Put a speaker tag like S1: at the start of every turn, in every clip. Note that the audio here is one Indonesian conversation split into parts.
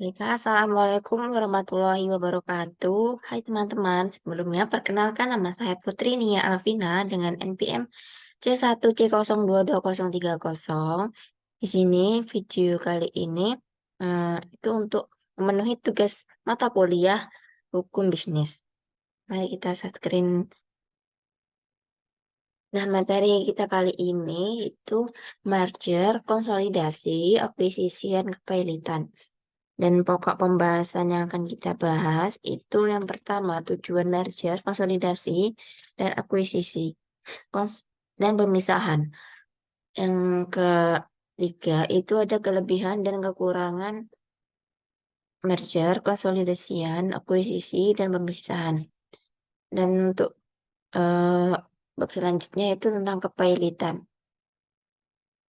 S1: Baik, Kak. Assalamualaikum warahmatullahi wabarakatuh. Hai teman-teman, sebelumnya perkenalkan nama saya Putri Nia Alvina dengan NPM C1C022030. Di sini video kali ini itu untuk memenuhi tugas mata kuliah hukum bisnis. Mari kita screen. Nah, materi kita kali ini itu merger, konsolidasi, akuisisi, dan kepilitan. Dan pokok pembahasan yang akan kita bahas itu yang pertama tujuan merger, konsolidasi, dan akuisisi, dan pemisahan. Yang ketiga itu ada kelebihan dan kekurangan merger, konsolidasian, akuisisi, dan pemisahan. Dan untuk eh, bab selanjutnya itu tentang kepailitan.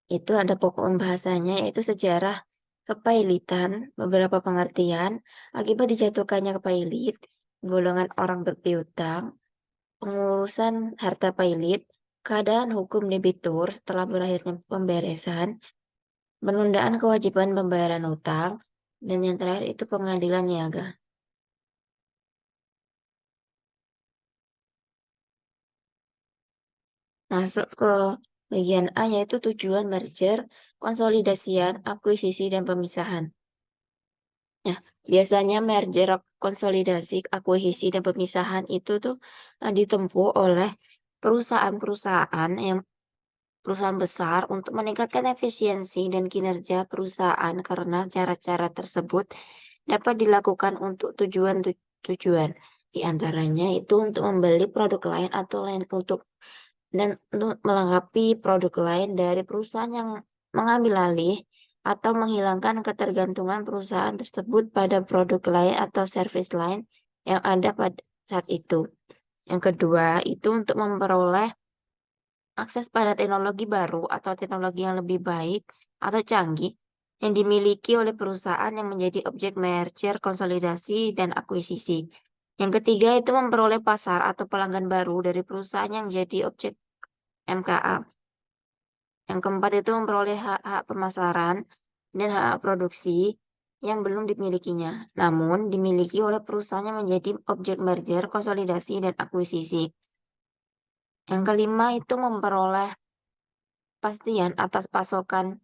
S1: Itu ada pokok pembahasannya yaitu sejarah kepailitan, beberapa pengertian, akibat dijatuhkannya kepailit, golongan orang berpiutang, pengurusan harta pailit, keadaan hukum debitur setelah berakhirnya pemberesan, penundaan kewajiban pembayaran utang, dan yang terakhir itu pengadilan niaga. Masuk ke bagian A yaitu tujuan merger, konsolidasian, akuisisi, dan pemisahan. Ya, biasanya merger, konsolidasi, akuisisi, dan pemisahan itu tuh ditempuh oleh perusahaan besar untuk meningkatkan efisiensi dan kinerja perusahaan karena cara-cara tersebut dapat dilakukan untuk tujuan. Di antaranya itu untuk membeli produk lain atau lain untuk melengkapi produk lain dari perusahaan yang mengambil alih atau menghilangkan ketergantungan perusahaan tersebut pada produk lain atau service lain yang ada pada saat itu. Yang kedua, itu untuk memperoleh akses pada teknologi baru atau teknologi yang lebih baik atau canggih yang dimiliki oleh perusahaan yang menjadi objek merger, konsolidasi, dan akuisisi. Yang ketiga, itu memperoleh pasar atau pelanggan baru dari perusahaan yang jadi objek MKA. Yang keempat itu memperoleh hak-hak pemasaran dan hak produksi yang belum dimilikinya, namun dimiliki oleh perusahaan yang menjadi objek merger, konsolidasi, dan akuisisi. Yang kelima itu memperoleh kepastian atas pasokan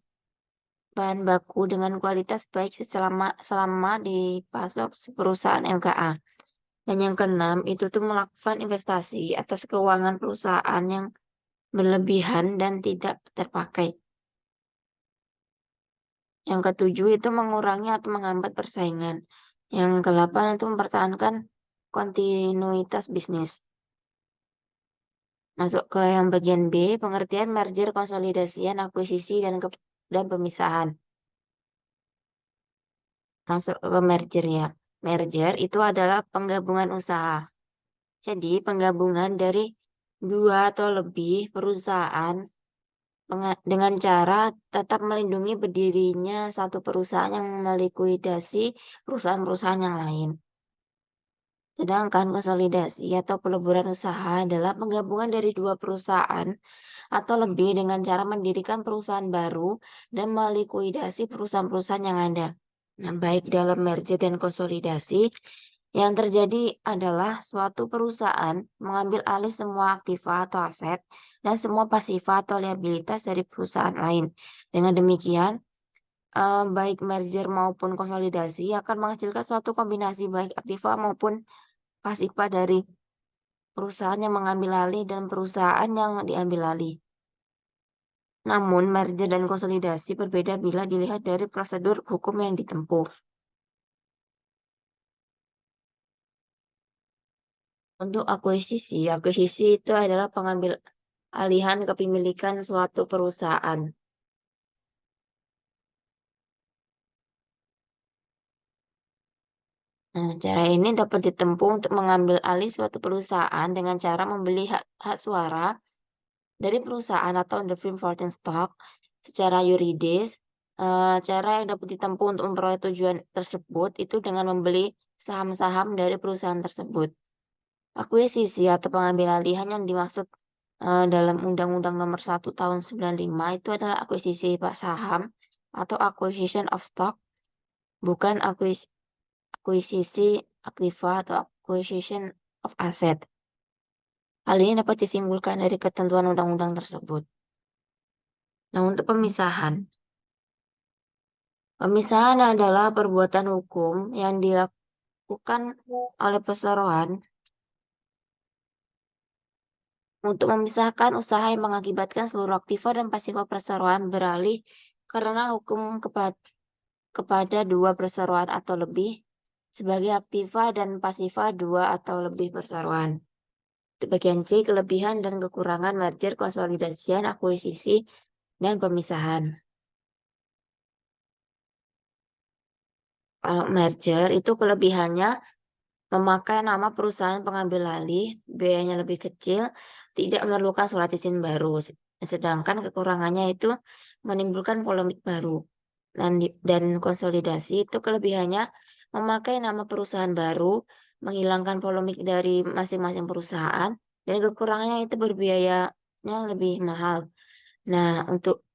S1: bahan baku dengan kualitas baik selama dipasok perusahaan MKA. Dan yang keenam itu tuh melakukan investasi atas keuangan perusahaan yang berlebihan dan tidak terpakai. Yang ketujuh itu mengurangi atau menghambat persaingan. Yang kedelapan itu mempertahankan kontinuitas bisnis. Masuk ke yang bagian B, pengertian merger, konsolidasian, akuisisi, dan pemisahan. Masuk ke merger ya. Merger itu adalah penggabungan usaha. Jadi penggabungan dari dua atau lebih perusahaan dengan cara tetap melindungi berdirinya satu perusahaan yang melikuidasi perusahaan-perusahaan yang lain. Sedangkan konsolidasi atau peleburan usaha adalah penggabungan dari dua perusahaan atau lebih dengan cara mendirikan perusahaan baru dan melikuidasi perusahaan-perusahaan yang ada. Nah, baik dalam merger dan konsolidasi, yang terjadi adalah suatu perusahaan mengambil alih semua aktiva atau aset dan semua pasifa atau liabilitas dari perusahaan lain. Dengan demikian, baik merger maupun konsolidasi akan menghasilkan suatu kombinasi baik aktiva maupun pasifa dari perusahaan yang mengambil alih dan perusahaan yang diambil alih. Namun, merger dan konsolidasi berbeda bila dilihat dari prosedur hukum yang ditempuh. Untuk akuisisi itu adalah pengambil alihan kepemilikan suatu perusahaan. Nah, cara ini dapat ditempuh untuk mengambil alih suatu perusahaan dengan cara membeli hak suara dari perusahaan atau the free floating stock secara yuridis. Cara yang dapat ditempuh untuk memperoleh tujuan tersebut itu dengan membeli saham-saham dari perusahaan tersebut. Akuisisi atau pengambilan alihan yang dimaksud dalam Undang-Undang Nomor 1 Tahun 95 itu adalah akuisisi saham atau acquisition of stock bukan akuisisi aktiva atau acquisition of asset. Hal ini dapat disimpulkan dari ketentuan undang-undang tersebut. Nah, untuk pemisahan. Pemisahan adalah perbuatan hukum yang dilakukan oleh perseroan untuk memisahkan usaha yang mengakibatkan seluruh aktiva dan pasifa perseroan beralih karena hukum kepada dua perseroan atau lebih sebagai aktiva dan pasifa dua atau lebih perseroan. Untuk bagian C, kelebihan dan kekurangan merger, konsolidasian, akuisisi, dan pemisahan. Kalau merger itu kelebihannya memakai nama perusahaan pengambil alih, biayanya lebih kecil, tidak memerlukan surat izin baru. Sedangkan kekurangannya itu menimbulkan polemik baru. Dan konsolidasi itu kelebihannya memakai nama perusahaan baru, menghilangkan polemik dari masing-masing perusahaan, dan kekurangannya itu berbiayanya lebih mahal. Nah, untuk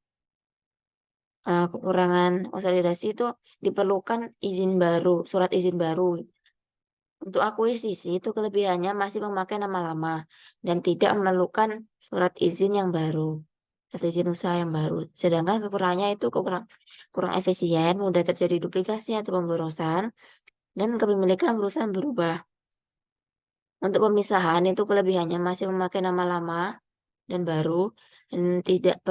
S1: kekurangan konsolidasi itu diperlukan izin baru, surat izin baru. Untuk akuisisi itu kelebihannya masih memakai nama lama dan tidak memerlukan surat izin yang baru, surat izin usaha yang baru. Sedangkan kekurangannya itu kurang efisien, mudah terjadi duplikasi atau pemborosan, dan kepemilikan perusahaan berubah. Untuk pemisahan itu kelebihannya masih memakai nama lama dan baru dan tidak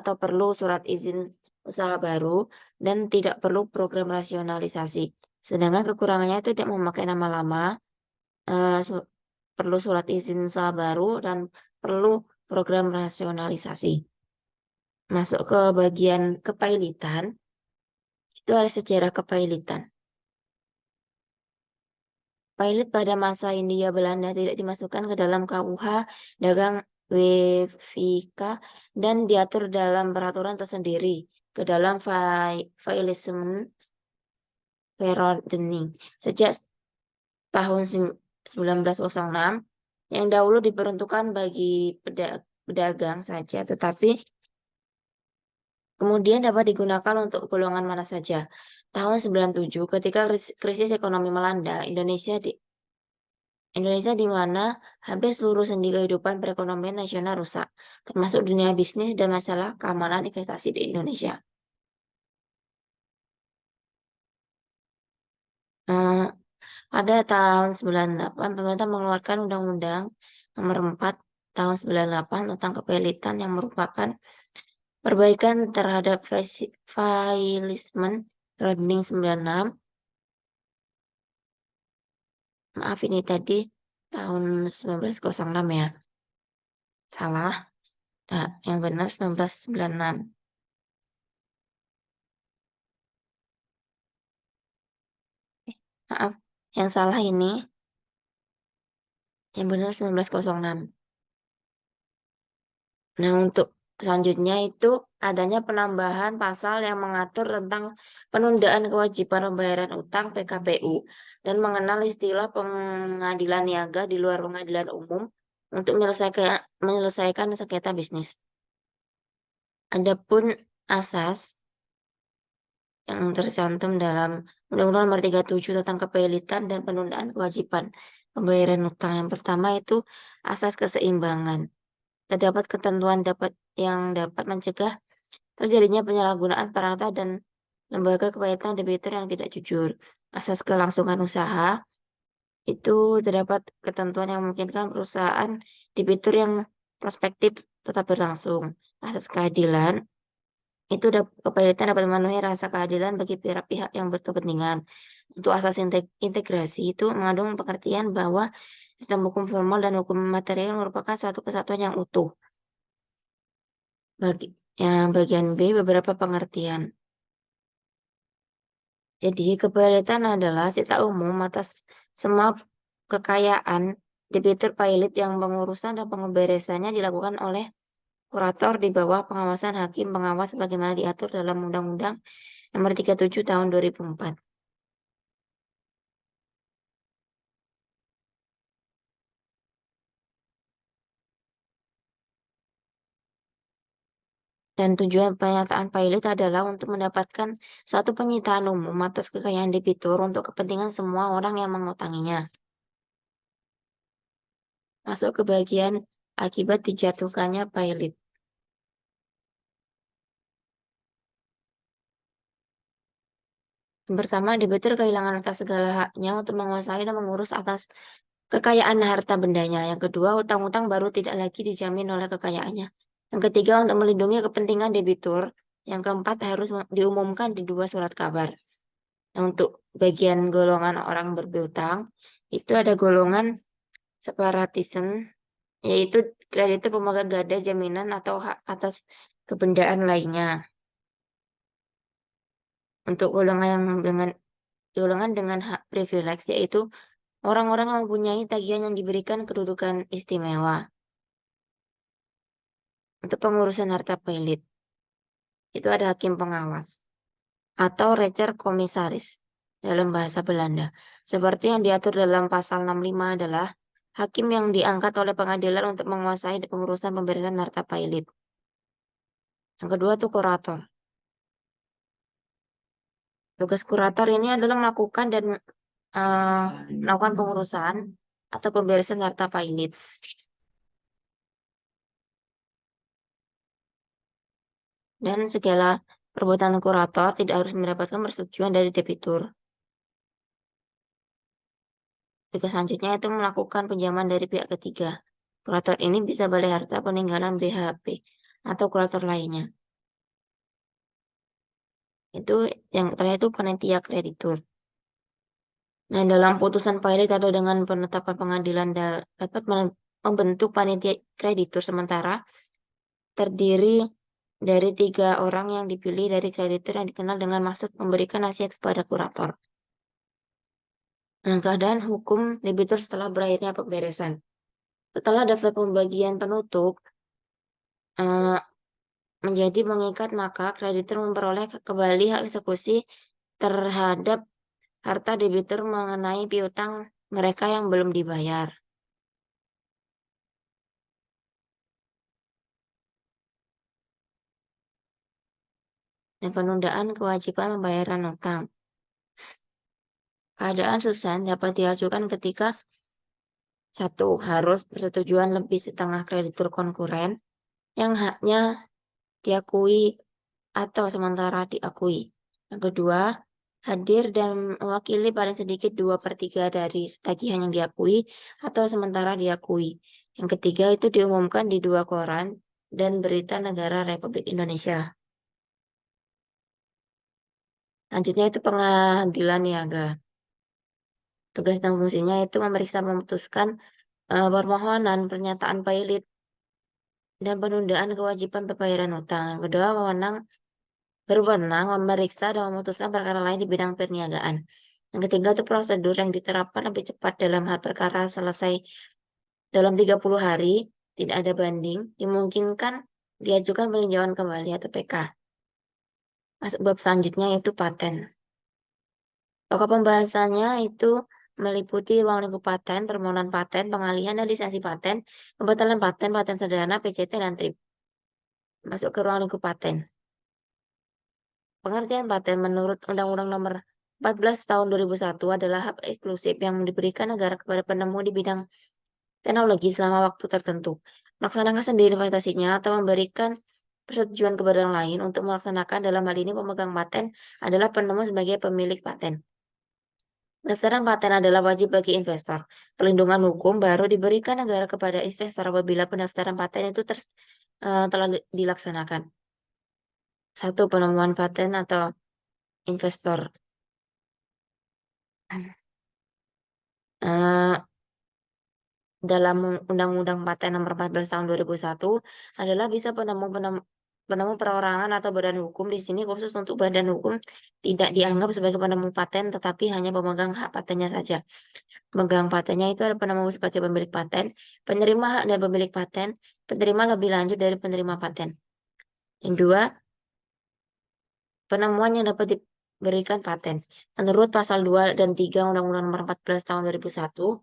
S1: atau perlu surat izin usaha baru dan tidak perlu program rasionalisasi. Sedangkan kekurangannya itu tidak memakai nama lama, eh, su- perlu surat izin usaha baru dan perlu program rasionalisasi. Masuk ke bagian kepailitan, itu ada sejarah kepailitan. Pailit pada masa Hindia Belanda tidak dimasukkan ke dalam KUH dagang WVK dan diatur dalam peraturan tersendiri ke dalam Vailismen Verordening sejak tahun 1906 yang dahulu diperuntukkan bagi pedagang saja, tetapi kemudian dapat digunakan untuk golongan mana saja. Tahun 97, ketika krisis ekonomi melanda Indonesia di mana hampir seluruh sendi kehidupan perekonomian nasional rusak, termasuk dunia bisnis dan masalah keamanan investasi di Indonesia. Eh, Pada tahun 98, pemerintah mengeluarkan Undang-Undang Nomor 4 tahun 98 tentang kepelitan yang merupakan perbaikan terhadap Failismen Rodning 96. Maaf ini tadi tahun 1906 ya. Salah. Nah, yang benar 1996. Maaf, yang salah ini yang benar 1906. Nah, untuk selanjutnya itu adanya penambahan pasal yang mengatur tentang penundaan kewajiban pembayaran utang PKPU dan mengenal istilah pengadilan niaga di luar pengadilan umum untuk menyelesaikan sengketa bisnis. Adapun asas yang tercantum dalam Undang-Undang Nomor 37 tentang kepelitan dan penundaan kewajiban pembayaran utang. Yang pertama itu asas keseimbangan. Terdapat ketentuan yang dapat mencegah terjadinya penyalahgunaan perangkat dan lembaga kepelitan debitur yang tidak jujur. Asas kelangsungan usaha itu terdapat ketentuan yang memungkinkan perusahaan debitur yang prospektif tetap berlangsung. Asas keadilan itu kepelitan dapat memenuhi rasa keadilan bagi pihak-pihak yang berkepentingan. Untuk asas integrasi itu mengandung pengertian bahwa sistem hukum formal dan hukum material merupakan suatu kesatuan yang utuh. Bagian B, beberapa pengertian. Jadi, kepelitan adalah sita umum atas semua kekayaan debitur pailit yang pengurusan dan pemberesannya dilakukan oleh kurator di bawah pengawasan hakim pengawas sebagaimana diatur dalam Undang-Undang Nomor 37 Tahun 2004. Dan tujuan pernyataan pilot adalah untuk mendapatkan satu penyitaan umum atas kekayaan debitur untuk kepentingan semua orang yang mengutanginya. Masuk ke bagian akibat dijatuhkannya pilot. Yang pertama, debitur kehilangan atas segala haknya untuk menguasai dan mengurus atas kekayaan harta bendanya. Yang kedua, utang-utang baru tidak lagi dijamin oleh kekayaannya. Yang ketiga, untuk melindungi kepentingan debitur. Yang keempat, harus diumumkan di dua surat kabar. Nah, untuk bagian golongan orang berpiutang, itu ada golongan separatism, yaitu kreditur pemegang gada jaminan atau hak atas kebendaan lainnya. Untuk golongan dengan hak privilege, yaitu orang-orang yang mempunyai tagihan yang diberikan kedudukan istimewa. Untuk pengurusan harta pilot, itu ada hakim pengawas atau rechercommissaris dalam bahasa Belanda. Seperti yang diatur dalam pasal 65 adalah hakim yang diangkat oleh pengadilan untuk menguasai pengurusan pemberesan harta pilot. Yang kedua itu kurator. Tugas kurator ini adalah melakukan pengurusan atau pemberesan harta pilot. Dan segala perbuatan kurator tidak harus mendapatkan persetujuan dari debitur. Tugas selanjutnya itu melakukan pinjaman dari pihak ketiga. Kurator ini bisa balai harta peninggalan BHP atau kurator lainnya. Itu yang terakhir itu panitia kreditur. Nah, dalam putusan pilot atau dengan penetapan pengadilan dapat membentuk panitia kreditur sementara terdiri dari 3 orang yang dipilih dari kreditur yang dikenal dengan maksud memberikan nasihat kepada kurator. Nah, keadaan hukum debitur setelah berakhirnya pemberesan. Setelah daftar pembagian penutup menjadi mengikat, maka kreditur memperoleh kembali hak eksekusi terhadap harta debitur mengenai piutang mereka yang belum dibayar. Dan penundaan kewajiban pembayaran utang. Keadaan Susan dapat diajukan ketika 1. Harus persetujuan lebih setengah kreditur konkuren yang haknya diakui atau sementara diakui. Yang kedua, hadir dan mewakili paling sedikit 2/3 dari tagihan yang diakui atau sementara diakui. Yang ketiga itu diumumkan di 2 koran dan berita negara Republik Indonesia. Selanjutnya itu pengadilan niaga. Tugas dan fungsinya itu memeriksa memutuskan permohonan pernyataan pilot dan penundaan kewajiban pembayaran utang. Yang kedua, berwenang memeriksa dan memutuskan perkara lain di bidang perniagaan. Yang ketiga itu prosedur yang diterapkan lebih cepat dalam hal perkara selesai dalam 30 hari, tidak ada banding, dimungkinkan diajukan peninjauan kembali atau PK. Masuk bab selanjutnya yaitu paten. Pokok pembahasannya itu meliputi ruang lingkup paten, permohonan paten, pengalihan dan lisensi paten, pembatalan paten, paten sederhana, PCT, dan TRIP. Masuk ke ruang lingkup paten. Pengertian paten menurut Undang-Undang Nomor 14 Tahun 2001 adalah hak eksklusif yang diberikan negara kepada penemu di bidang teknologi selama waktu tertentu, melaksanakan sendiri investasinya atau memberikan persetujuan kepada orang lain untuk melaksanakan. Dalam hal ini pemegang paten adalah penemu sebagai pemilik paten. Pendaftaran paten adalah wajib bagi investor. Perlindungan hukum baru diberikan negara kepada investor apabila pendaftaran paten itu telah dilaksanakan. 1. Penemuan paten atau investor. Dalam Undang-Undang Paten Nomor 14 Tahun 2001 adalah bisa penemu perorangan atau badan hukum. Di sini khusus untuk badan hukum tidak dianggap sebagai penemu paten, tetapi hanya pemegang hak patennya saja. Pemegang patennya itu ada penemu sebagai pemilik paten, penerima hak dan pemilik paten, penerima lebih lanjut dari penerima paten. Yang dua, penemuan yang dapat diberikan paten. Menurut pasal 2 dan 3 Undang-Undang Nomor 14 Tahun 2001,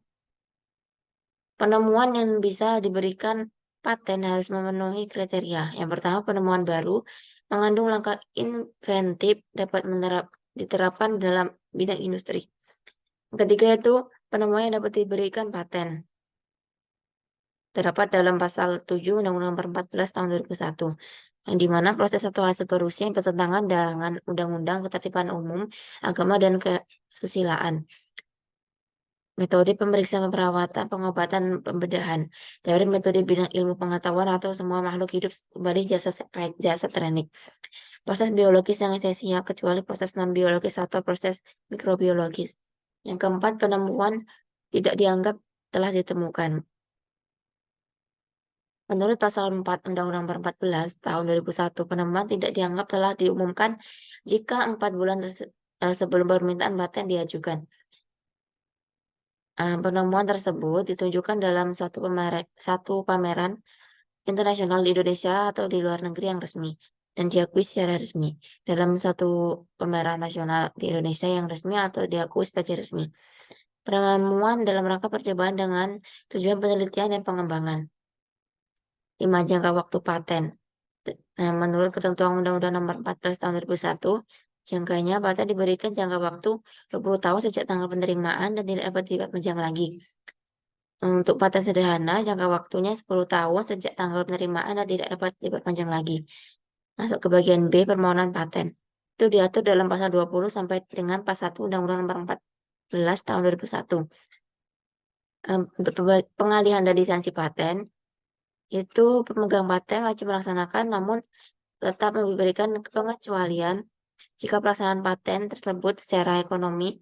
S1: penemuan yang bisa diberikan paten harus memenuhi kriteria. Yang pertama, penemuan baru mengandung langkah inventif dapat diterapkan dalam bidang industri. Yang ketiga itu penemuan yang dapat diberikan paten. Terdapat dalam pasal 7 Undang-Undang Nomor 14 Tahun 2001, yang di mana proses atau hasil produksi yang bertentangan dengan Undang-Undang Ketertiban Umum, Agama, dan Kesusilaan. Metode pemeriksaan perawatan, pengobatan, pembedahan. Dari metode bidang ilmu pengetahuan atau semua makhluk hidup kembali jasa teknik. Proses biologis yang esensial kecuali proses non-biologis atau proses mikrobiologis. Yang keempat, penemuan tidak dianggap telah ditemukan. Menurut pasal 4 Undang-Undang Nomor 14 Tahun 2001, penemuan tidak dianggap telah diumumkan jika 4 bulan sebelum permintaan paten diajukan. Penemuan tersebut ditunjukkan dalam satu pameran internasional di Indonesia atau di luar negeri yang resmi dan diakui secara resmi. Dalam suatu pameran nasional di Indonesia yang resmi atau diakui sebagai resmi. Penemuan dalam rangka percobaan dengan tujuan penelitian dan pengembangan. 5. Jangka waktu paten. Nah, menurut ketentuan Undang-Undang Nomor 14 Tahun 2001, jangkanya paten diberikan jangka waktu 20 tahun sejak tanggal penerimaan dan tidak dapat diperpanjang lagi. Untuk paten sederhana, jangka waktunya 10 tahun sejak tanggal penerimaan dan tidak dapat diperpanjang lagi. Masuk ke bagian B, permohonan paten. Itu diatur dalam pasal 20 sampai dengan pasal 1 Undang-Undang Nomor 14 Tahun 2001. Untuk pengalihan dari lisensi paten, itu pemegang paten wajib melaksanakan namun tetap memberikan pengecualian jika pelaksanaan paten tersebut secara ekonomi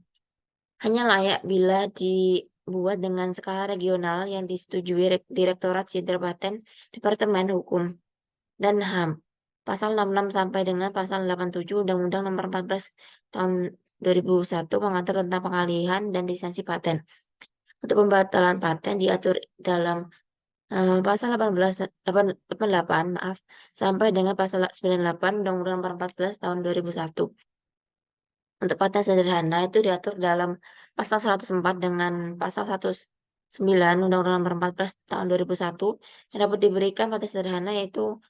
S1: hanya layak bila dibuat dengan skala regional yang disetujui Direktorat Jenderal Paten Departemen Hukum dan HAM. Pasal 66 sampai dengan pasal 87 Undang-Undang Nomor 14 Tahun 2001 mengatur tentang pengalihan dan lisensi paten. Untuk pembatalan paten diatur dalam pasal 88 maaf sampai dengan pasal 98 Undang-Undang Nomor 14 Tahun 2001. Untuk paten sederhana itu diatur dalam pasal 104 dengan pasal 109 Undang-Undang Nomor 14 Tahun 2001 yang dapat diberikan paten sederhana yaitu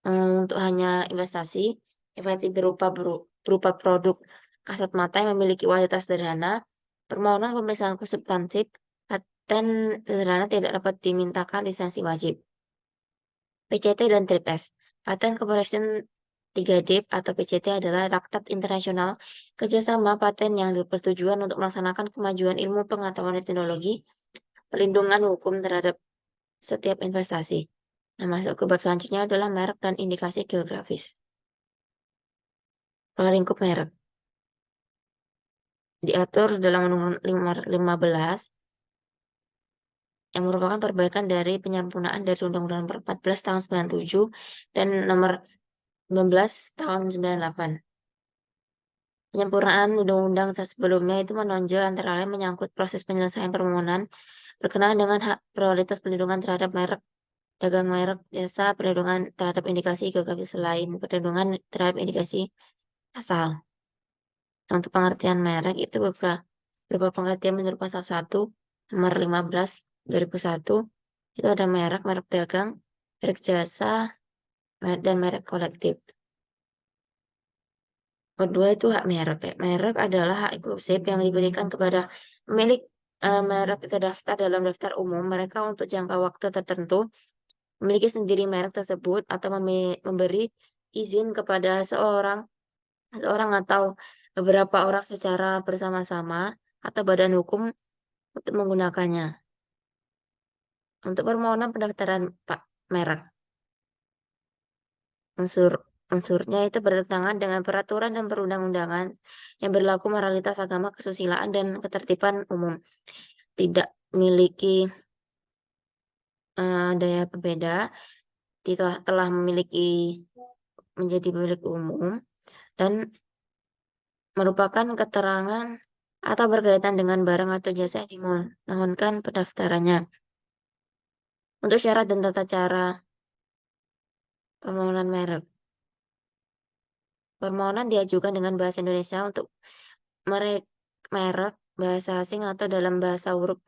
S1: untuk hanya investasi efektif berupa produk kasat mata yang memiliki kualitas sederhana. Permohonan pemeriksaan substantif paten sederhana tidak dapat dimintakan lisensi wajib. PCT dan TRIPS. Patent Cooperation 3D atau PCT adalah Traktat Internasional Kerjasama Paten yang bertujuan untuk melaksanakan kemajuan ilmu pengetahuan dan teknologi, pelindungan hukum terhadap setiap investasi. Nah, masuk ke bab selanjutnya adalah merek dan indikasi geografis. Lingkup merek diatur dalam Undang-Undang 15 yang merupakan perbaikan dari penyempurnaan dari Undang-Undang Nomor 14 Tahun 97 dan Nomor 19 Tahun 98. Penyempurnaan undang-undang sebelumnya itu menonjol antara lain menyangkut proses penyelesaian permohonan berkenaan dengan hak prioritas pelindungan terhadap merek, dagang merek, jasa, perlindungan terhadap indikasi geografis selain perlindungan terhadap indikasi asal. Untuk pengertian merek itu beberapa pengertian menurut pasal 1 Nomor 15 2001 itu ada merek, merek dagang, merek jasa, dan merek kolektif. Kedua itu hak merek. Merek adalah hak eksklusif yang diberikan kepada pemilik merek terdaftar dalam daftar umum mereka untuk jangka waktu tertentu memiliki sendiri merek tersebut atau memberi izin kepada seorang atau beberapa orang secara bersama-sama atau badan hukum untuk menggunakannya. Untuk permohonan pendaftaran merek, unsurnya itu bertentangan dengan peraturan dan perundang-undangan yang berlaku moralitas agama, kesusilaan, dan ketertiban umum. Tidak memiliki daya pembeda, telah menjadi milik umum, dan merupakan keterangan atau berkaitan dengan barang atau jasa yang dimohonkan pendaftarannya. Untuk syarat dan tata cara permohonan merek. Permohonan diajukan dengan bahasa Indonesia untuk merek bahasa asing atau dalam bahasa huruf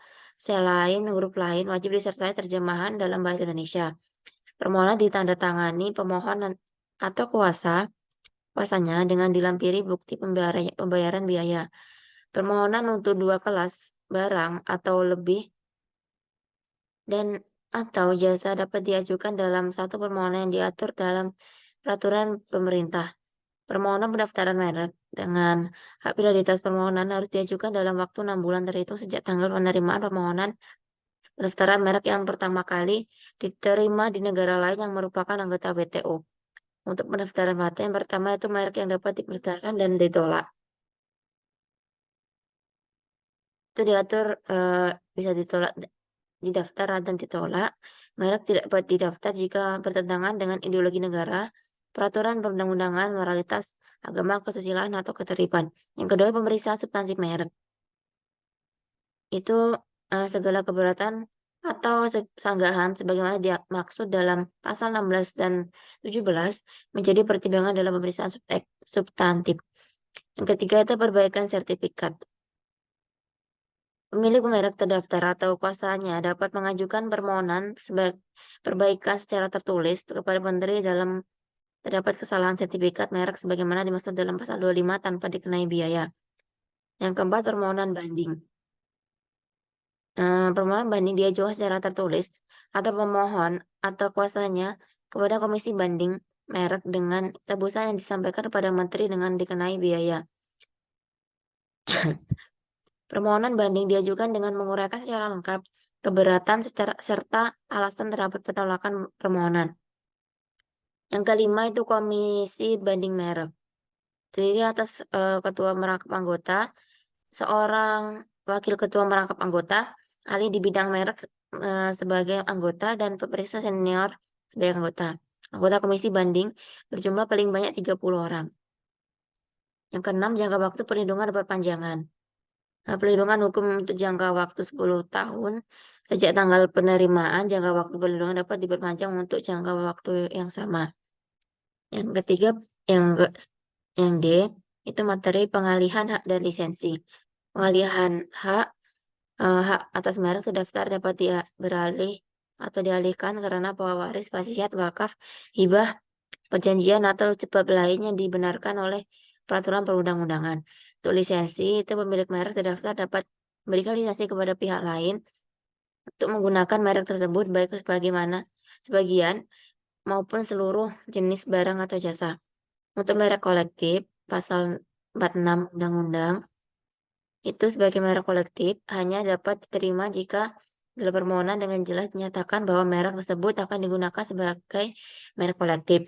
S1: lain wajib disertai terjemahan dalam bahasa Indonesia. Permohonan ditandatangani pemohon atau kuasanya dengan dilampiri bukti pembayaran biaya. Permohonan untuk dua kelas barang atau lebih dan atau jasa dapat diajukan dalam satu permohonan yang diatur dalam peraturan pemerintah. Permohonan pendaftaran merek dengan hak prioritas permohonan harus diajukan dalam waktu 6 bulan terhitung sejak tanggal penerimaan permohonan pendaftaran merek yang pertama kali diterima di negara lain yang merupakan anggota WTO. Untuk pendaftaran paten yang pertama itu merek yang dapat diperdaftarkan dan ditolak. Itu diatur bisa ditolak, didaftar dan ditolak. Merek tidak dapat didaftar jika bertentangan dengan ideologi negara, peraturan perundang-undangan, moralitas, agama, kesusilaan, atau ketertiban. Yang kedua, pemeriksaan substansi merek. Itu segala keberatan atau sanggahan sebagaimana dimaksud dalam pasal 16 dan 17 menjadi pertimbangan dalam pemeriksaan substantif. Yang ketiga itu perbaikan sertifikat. Pemilik merek terdaftar atau kuasanya dapat mengajukan permohonan perbaikan secara tertulis kepada Menteri dalam terdapat kesalahan sertifikat merek sebagaimana dimaksud dalam pasal 25 tanpa dikenai biaya. Yang keempat, permohonan banding. Permohonan banding diajukan secara tertulis atau pemohon atau kuasanya kepada Komisi Banding Merek dengan tebusan yang disampaikan kepada Menteri dengan dikenai biaya. Permohonan banding diajukan dengan menguraikan secara lengkap keberatan serta alasan terhadap penolakan permohonan. Yang kelima itu Komisi Banding Merek. Terdiri atas ketua merangkap anggota, seorang wakil ketua merangkap anggota, ahli di bidang merek sebagai anggota, dan pemeriksa senior sebagai anggota. Anggota komisi banding berjumlah paling banyak 30 orang. Yang keenam, jangka waktu perlindungan dan perpanjangan. Perlindungan hukum untuk jangka waktu 10 tahun. Sejak tanggal penerimaan, jangka waktu perlindungan dapat diperpanjang untuk jangka waktu yang sama. Yang ketiga, yang D, itu materi pengalihan hak dan lisensi. Pengalihan hak atas merek terdaftar dapat beralih atau dialihkan karena pewaris, wasiat, wakaf, hibah, perjanjian atau sebab lain yang dibenarkan oleh peraturan perundang-undangan. Untuk lisensi, itu pemilik merek terdaftar dapat memberikan lisensi kepada pihak lain untuk menggunakan merek tersebut baik sebagian maupun seluruh jenis barang atau jasa. Untuk merek kolektif, pasal 46 Undang-Undang, itu sebagai merek kolektif hanya dapat diterima jika dalam permohonan dengan jelas dinyatakan bahwa merek tersebut akan digunakan sebagai merek kolektif.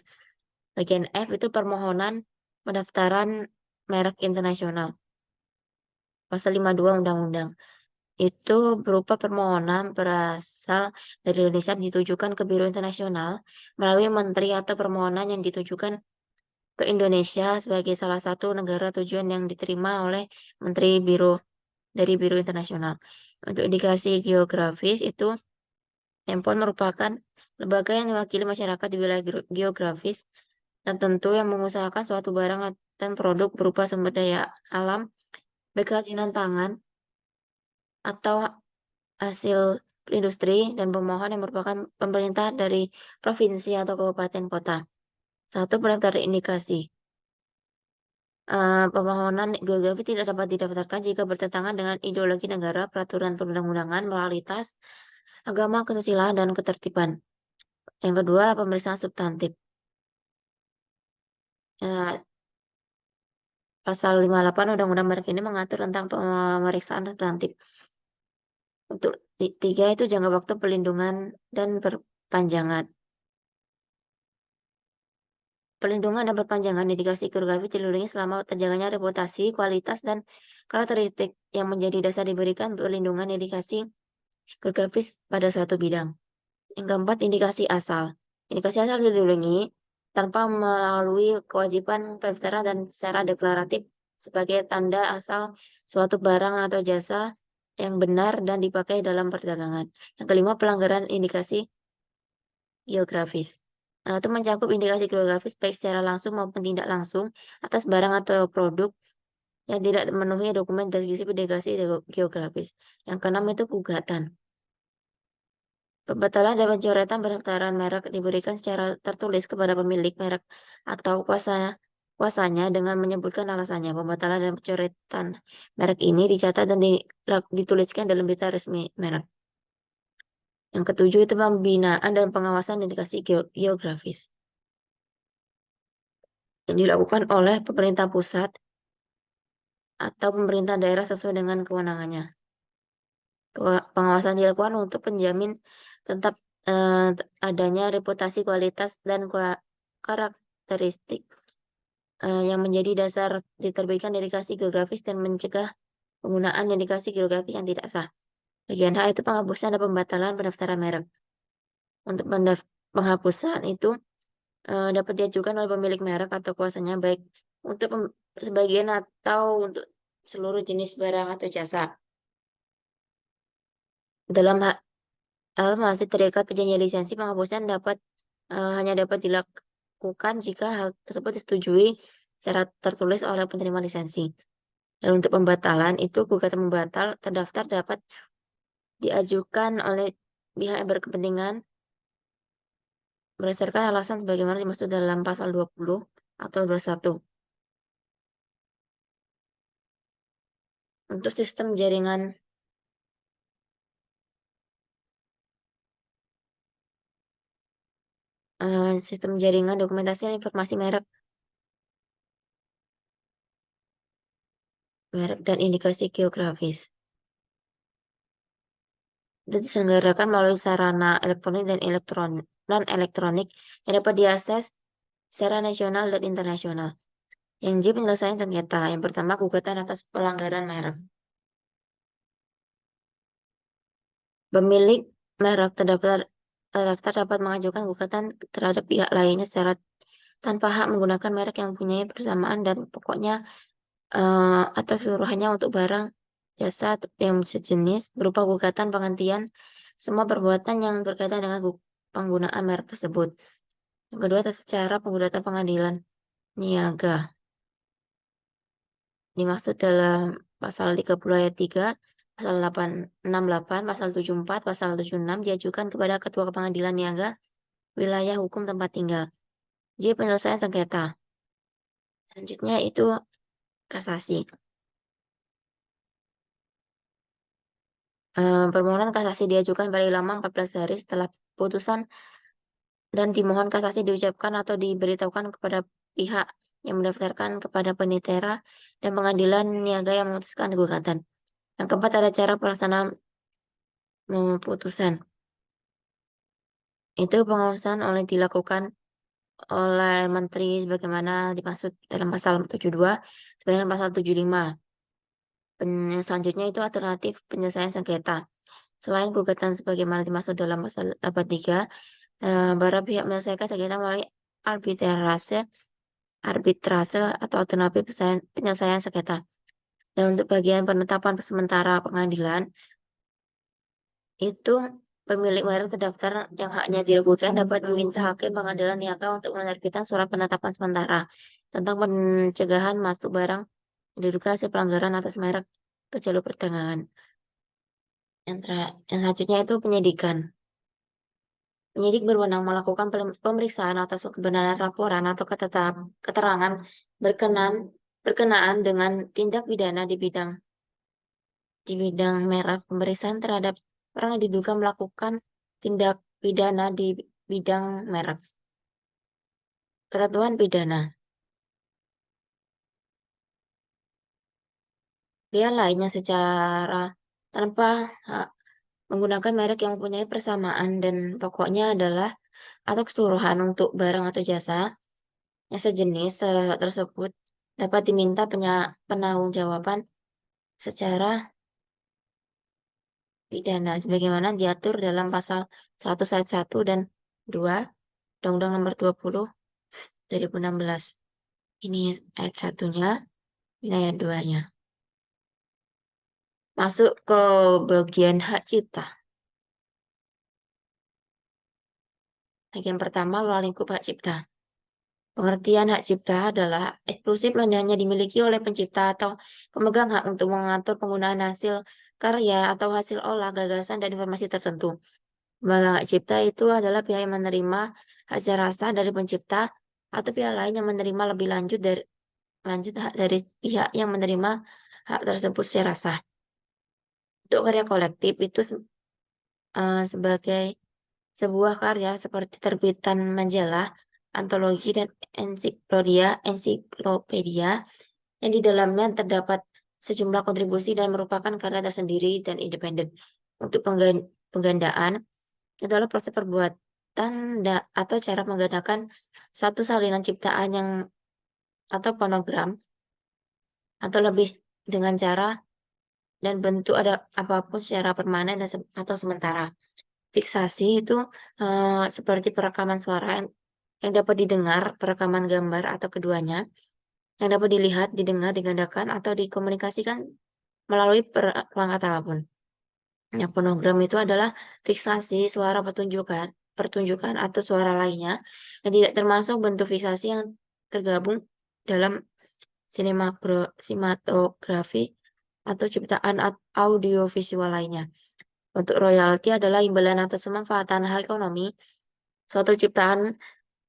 S1: Bagian F itu permohonan pendaftaran merek internasional. Pasal 52 Undang-Undang. Itu berupa permohonan berasal dari Indonesia ditujukan ke Biro Internasional melalui menteri atau permohonan yang ditujukan ke Indonesia sebagai salah satu negara tujuan yang diterima oleh Menteri dari Biro Internasional. Untuk indikasi geografis itu Tempon merupakan lembaga yang mewakili masyarakat di wilayah geografis tertentu yang mengusahakan suatu barang dan produk berupa sumber daya alam, baik kerajinan tangan atau hasil industri, dan pemohon yang merupakan pemerintah dari provinsi atau kabupaten kota. Satu, pendaftaran indikasi. Permohonan geografi tidak dapat didaftarkan jika bertentangan dengan ideologi negara, peraturan perundang-undangan, moralitas, agama, kesusilaan, dan ketertiban. Yang kedua, pemeriksaan substantif. Pasal 58 Undang-Undang Merek ini mengatur tentang pemeriksaan substantif. Untuk tiga itu jangka waktu perlindungan dan perpanjangan. Perlindungan dan perpanjangan indikasi geografi dilindungi selama terjaganya reputasi, kualitas, dan karakteristik yang menjadi dasar diberikan perlindungan indikasi geografis pada suatu bidang. Yang keempat, indikasi asal. Indikasi asal dilindungi tanpa melalui kewajiban pendaftaran dan secara deklaratif sebagai tanda asal suatu barang atau jasa yang benar dan dipakai dalam perdagangan. Yang kelima, pelanggaran indikasi geografis. Itu mencakup indikasi geografis baik secara langsung maupun tidak langsung atas barang atau produk yang tidak memenuhi dokumen deskripsi indikasi geografis. Yang keenam itu gugatan. Pembatalan dan pencoretan pendaftaran merek diberikan secara tertulis kepada pemilik merek atau kuasanya dengan menyebutkan alasannya. Pembatalan dan pencoretan merek ini dicatat dan dituliskan dalam berita resmi merek. Yang ketujuh itu pembinaan dan pengawasan indikasi geografis yang dilakukan oleh pemerintah pusat atau pemerintah daerah sesuai dengan kewenangannya. Pengawasan dilakukan untuk penjamin tetap adanya reputasi, kualitas, dan karakteristik yang menjadi dasar diterbitkan indikasi geografis dan mencegah penggunaan indikasi geografis yang tidak sah. Bagian H itu penghapusan dan pembatalan pendaftaran merek. Untuk penghapusan itu dapat diajukan oleh pemilik merek atau kuasanya baik untuk sebagian atau untuk seluruh jenis barang atau jasa. Dalam masih terikat perjanjian lisensi, penghapusan hanya dapat dilakukan jika hal tersebut disetujui secara tertulis oleh penerima lisensi. Dan untuk pembatalan itu gugatan pembatal terdaftar dapat diajukan oleh pihak yang berkepentingan berdasarkan alasan sebagaimana dimaksud dalam pasal 20 atau 21. Untuk sistem jaringan dokumentasi dan informasi merek dan indikasi geografis. Itu diselenggarakan melalui sarana elektronik dan elektronik yang dapat diakses secara nasional dan internasional. Yang J penyelesaian sengketa. Yang pertama gugatan atas pelanggaran merek. Pemilik merek terdaftar dapat mengajukan gugatan terhadap pihak lainnya secara tanpa hak menggunakan merek yang mempunyai persamaan dan pokoknya atau seluruhannya untuk barang jasa yang sejenis berupa gugatan penghentian semua perbuatan yang berkaitan dengan penggunaan merek tersebut. Yang kedua, tata cara penggugatan pengadilan niaga. Dimaksud dalam pasal 30 ayat 3, pasal 868, pasal 74, pasal 76 diajukan kepada Ketua Pengadilan Niaga wilayah hukum tempat tinggal. J. Penyelesaian sengketa. Selanjutnya itu kasasi. Permohonan kasasi diajukan paling lama 14 hari setelah putusan dan dimohon kasasi diucapkan atau diberitahukan kepada pihak yang mendaftarkan kepada penitera dan pengadilan niaga yang memutuskan gugatan. Yang keempat ada cara pelaksanaan putusan. Itu pengawasan dilakukan oleh menteri sebagaimana dimaksud dalam pasal 72 sebenarnya pasal 75. Selanjutnya itu alternatif penyelesaian sengketa. Selain gugatan sebagaimana dimaksud dalam pasal 83, para pihak menyelesaikan sengketa melalui arbitrase atau alternatif penyelesaian sengketa. Dan untuk bagian penetapan sementara pengadilan, itu pemilik merek terdaftar yang haknya dirugikan dapat meminta hakim pengadilan niaga untuk menerbitkan surat penetapan sementara tentang pencegahan masuk barang yang diduga hasil pelanggaran atas merek ke jalur perdagangan. Yang selanjutnya itu penyidikan. Penyidik berwenang melakukan pemeriksaan atas kebenaran laporan atau keterangan berkenaan dengan tindak pidana di bidang merek, pemeriksaan terhadap orang yang diduga melakukan tindak pidana di bidang merek. Ketentuan pidana. Pihak lainnya secara tanpa hak menggunakan merek yang mempunyai persamaan dan pokoknya adalah atau keseluruhan untuk barang atau jasa yang sejenis tersebut dapat diminta penangguhjawaban secara pidana sebagaimana diatur dalam pasal 100 ayat 1 dan 2 Undang-Undang Nomor 20 2016. Ini ayat 1-nya, ini ayat 2-nya. Masuk ke bagian hak cipta. Bagian pertama, ruang lingkup hak cipta. Pengertian hak cipta adalah hak eksklusif dan hanya dimiliki oleh pencipta atau pemegang hak untuk mengatur penggunaan hasil karya atau hasil olah, gagasan, dan informasi tertentu. Pemegang hak cipta itu adalah pihak yang menerima hak secara sah dari pencipta atau pihak lain yang menerima lebih lanjut hak dari pihak yang menerima hak tersebut secara sah. Untuk karya kolektif itu sebagai sebuah karya seperti terbitan majalah, antologi, dan ensiklopedia yang di dalamnya terdapat sejumlah kontribusi dan merupakan karya tersendiri dan independen. Untuk penggandaan, itu adalah proses perbuatan atau cara menggandakan satu salinan ciptaan yang atau fonogram atau lebih dengan cara dan bentuk ada apapun secara permanen atau sementara. Fiksasi itu seperti perekaman suara yang dapat didengar, perekaman gambar atau keduanya, yang dapat dilihat, didengar, digandakan, atau dikomunikasikan melalui perangkat apapun. Yang fonogram itu adalah fiksasi suara pertunjukan atau suara lainnya yang tidak termasuk bentuk fiksasi yang tergabung dalam sinematografi atau ciptaan audiovisual lainnya. Untuk royalti adalah imbalan atas pemanfaatan hak ekonomi suatu ciptaan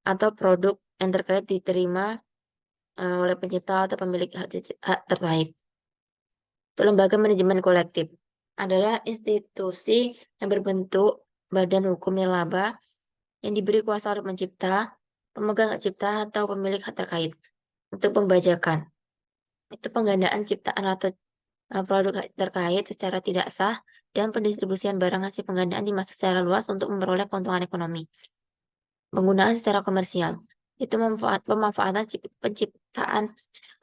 S1: atau produk yang terkait diterima oleh pencipta atau pemilik hak terkait. Lembaga manajemen kolektif adalah institusi yang berbentuk badan hukum nirlaba yang diberi kuasa oleh pencipta, pemegang hak cipta, atau pemilik hak terkait. Untuk pembajakan, itu penggandaan ciptaan atau produk hak terkait secara tidak sah dan pendistribusian barang hasil penggandaan dimaksud secara luas untuk memperoleh keuntungan ekonomi. Penggunaan secara komersial, itu pemanfaatan penciptaan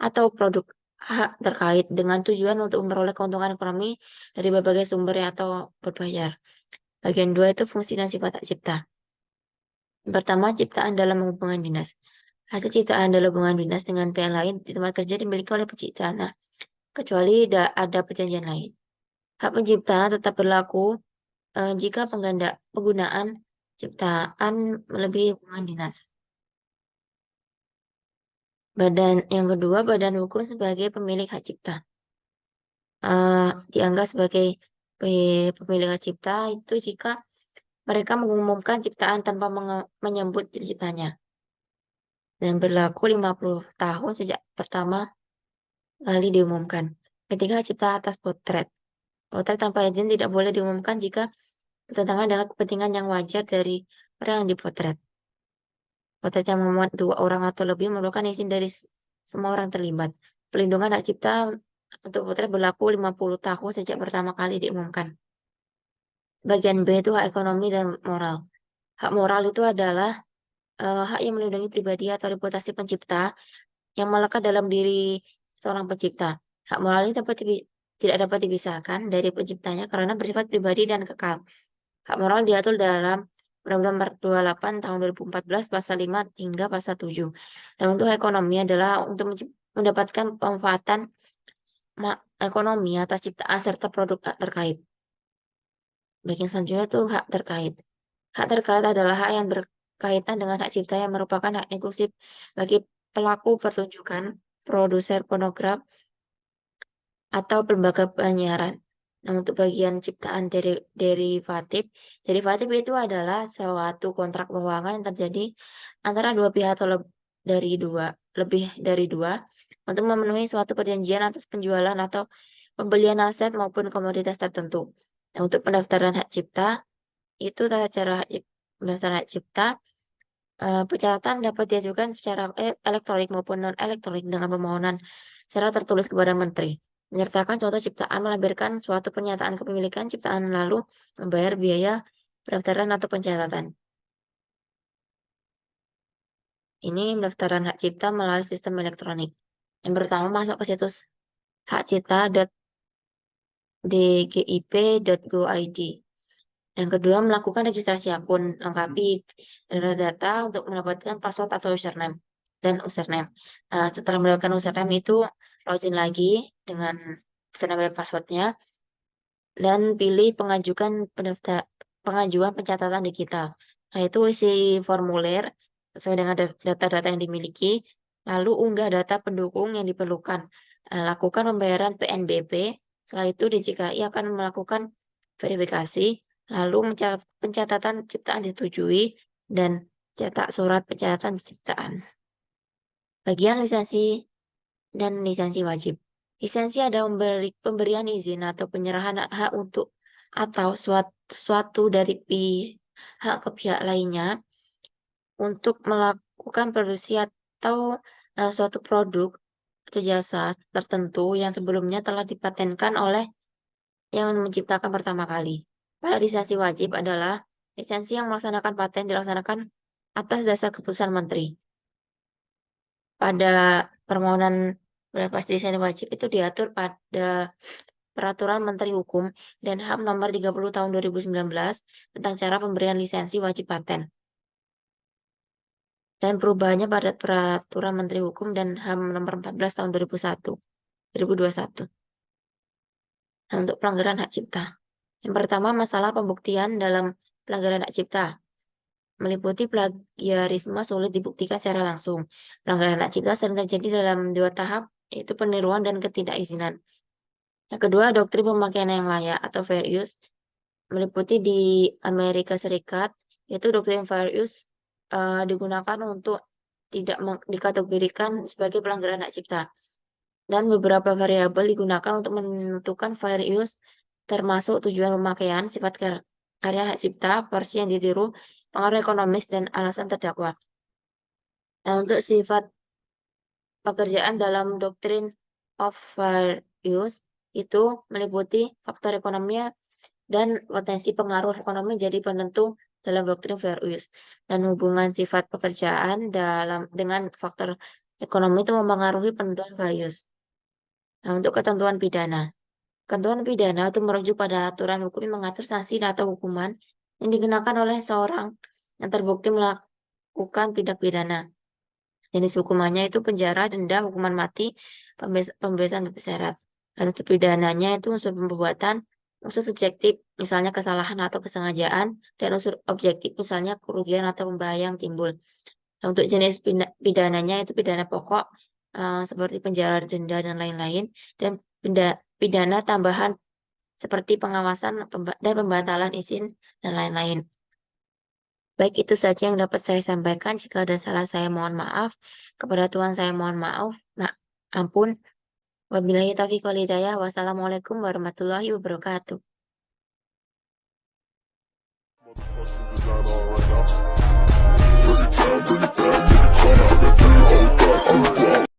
S1: atau produk hak terkait dengan tujuan untuk memperoleh keuntungan ekonomi dari berbagai sumber atau berbayar. Bagian 2 itu fungsi dan sifat hak cipta. Pertama, ciptaan dalam hubungan dinas. Hasil ciptaan dalam hubungan dinas dengan pihak lain di tempat kerja dimiliki oleh pencipta. Nah, kecuali ada perjanjian lain. Hak pencipta tetap berlaku jika penggunaan ciptaan melebihi hubungan dinas. Yang kedua, badan hukum sebagai pemilik hak cipta. Dianggap sebagai pemilik hak cipta itu jika mereka mengumumkan ciptaan tanpa menyebut penciptanya. Dan berlaku 50 tahun sejak pertama kali diumumkan. Ketiga, hak cipta atas potret. Potret tanpa izin tidak boleh diumumkan jika bertentangan dengan kepentingan yang wajar dari orang yang dipotret. Potret yang memuat 2 orang atau lebih memerlukan izin dari semua orang terlibat. Pelindungan hak cipta untuk potret berlaku 50 tahun sejak pertama kali diumumkan. Bagian B itu hak ekonomi dan moral. Hak moral itu adalah hak yang melindungi pribadi atau reputasi pencipta yang melekat dalam diri seorang pencipta. Hak moral ini tidak dapat dipisahkan dari penciptanya karena bersifat pribadi dan kekal. Hak moral diatur dalam Undang-Undang Nomor 28 tahun 2014 pasal 5 hingga pasal 7. Dan untuk ekonomi adalah untuk mendapatkan pemanfaatan ekonomi atas ciptaan serta produk hak terkait. Bagian selanjutnya itu hak terkait. Hak terkait adalah hak yang berkaitan dengan hak cipta yang merupakan hak eksklusif bagi pelaku pertunjukan, produser fonograf, atau lembaga penyiaran. Nah, untuk bagian ciptaan derivatif itu adalah suatu kontrak keuangan yang terjadi antara dua pihak atau lebih dari dua untuk memenuhi suatu perjanjian atas penjualan atau pembelian aset maupun komoditas tertentu. Nah, untuk pendaftaran hak cipta, itu tata cara pendaftaran hak cipta, pencatatan dapat diajukan secara elektronik maupun non-elektronik dengan permohonan secara tertulis kepada menteri. Menyertakan contoh ciptaan melampirkan suatu pernyataan kepemilikan ciptaan lalu membayar biaya pendaftaran atau pencatatan. Ini pendaftaran hak cipta melalui sistem elektronik. Yang pertama masuk ke situs hakcipta.dgip.go.id. Yang kedua melakukan registrasi akun, lengkapi data untuk mendapatkan password atau username dan username. Setelah mendapatkan username itu login lagi dengan username dan passwordnya dan pilih pengajuan pencatatan digital. Nah, itu isi formulir sesuai dengan data-data yang dimiliki, lalu unggah data pendukung yang diperlukan. Lakukan pembayaran PNBP, setelah itu DJKI akan melakukan verifikasi, lalu pencatatan ciptaan disetujui, dan cetak surat pencatatan ciptaan. Bagian lisensi dan lisensi wajib. Lisensi adalah pemberian izin atau penyerahan hak untuk atau suatu dari pihak ke pihak lainnya untuk melakukan produksi atau suatu produk atau jasa tertentu yang sebelumnya telah dipatenkan oleh yang menciptakan pertama kali. Pada lisensi wajib adalah lisensi yang melaksanakan paten dilaksanakan atas dasar keputusan menteri. Pada permohonan berlepas lisensi wajib itu diatur pada Peraturan Menteri Hukum dan HAM Nomor 30 Tahun 2019 tentang cara pemberian lisensi wajib paten. Dan perubahannya pada Peraturan Menteri Hukum dan HAM Nomor 14 Tahun 2021. Nah, untuk pelanggaran hak cipta. Yang pertama, masalah pembuktian dalam pelanggaran hak cipta. Meliputi plagiarisme sulit dibuktikan secara langsung. Pelanggaran hak cipta sering terjadi dalam dua tahap, yaitu peniruan dan ketidakizinan. Yang kedua, doktrin pemakaian yang layak atau fair use. Meliputi di Amerika Serikat, yaitu doktrin fair use digunakan untuk tidak dikategorikan sebagai pelanggaran hak cipta. Dan beberapa variabel digunakan untuk menentukan fair use, termasuk tujuan pemakaian, sifat karya hak cipta, porsi yang ditiru, pengaruh ekonomis, dan alasan terdakwa. Nah, untuk sifat pekerjaan dalam doktrin of fair use itu meliputi faktor ekonomi dan potensi pengaruh ekonomi jadi penentu dalam doktrin fair use. Dan hubungan sifat pekerjaan dengan faktor ekonomi itu mempengaruhi penentuan fair use. Nah, untuk ketentuan pidana. Ketentuan pidana itu merujuk pada aturan hukum yang mengatur sanksi atau hukuman yang dikenakan oleh seorang yang terbukti melakukan tindak pidana. Jenis hukumannya itu penjara, denda, hukuman mati, pembebasan bersyarat. Dan untuk pidananya itu unsur pembuatan, unsur subjektif, misalnya kesalahan atau kesengajaan, dan unsur objektif, misalnya kerugian atau bahaya yang timbul. Nah, untuk jenis pidananya itu pidana pokok, seperti penjara, denda, dan lain-lain, dan pidana tambahan seperti pengawasan dan pembatalan izin, dan lain-lain. Baik, itu saja yang dapat saya sampaikan. Jika ada salah, saya mohon maaf. Kepada Tuhan saya mohon maaf. Ampun. Wabillahi taufiq wal hidayah. Wassalamualaikum warahmatullahi wabarakatuh. Motherfucking design all right now.